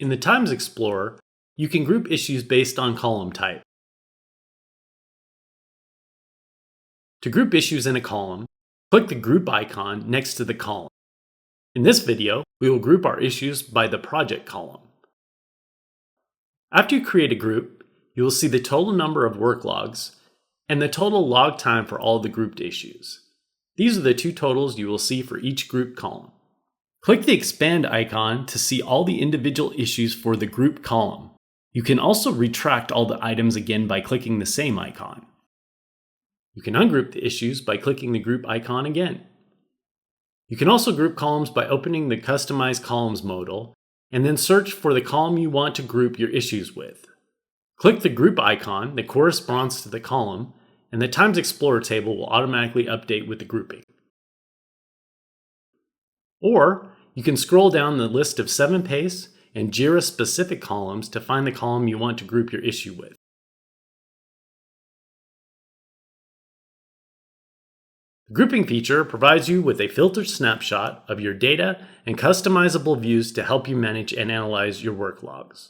In the Times Explorer, you can group issues based on column type. To group issues in a column, click the group icon next to the column. In this video, we will group our issues by the project column. After you create a group, you will see the total number of work logs and the total log time for all the grouped issues. These are the two totals you will see for each group column. Click the expand icon to see all the individual issues for the group column. You can also retract all the items again by clicking the same icon. You can ungroup the issues by clicking the group icon again. You can also group columns by opening the Customize Columns modal and then search for the column you want to group your issues with. Click the group icon that corresponds to the column, and the Times Explorer table will automatically update with the grouping. Or you can scroll down the list of 7 PACE and Jira specific columns to find the column you want to group your issue with. The grouping feature provides you with a filtered snapshot of your data and customizable views to help you manage and analyze your work logs.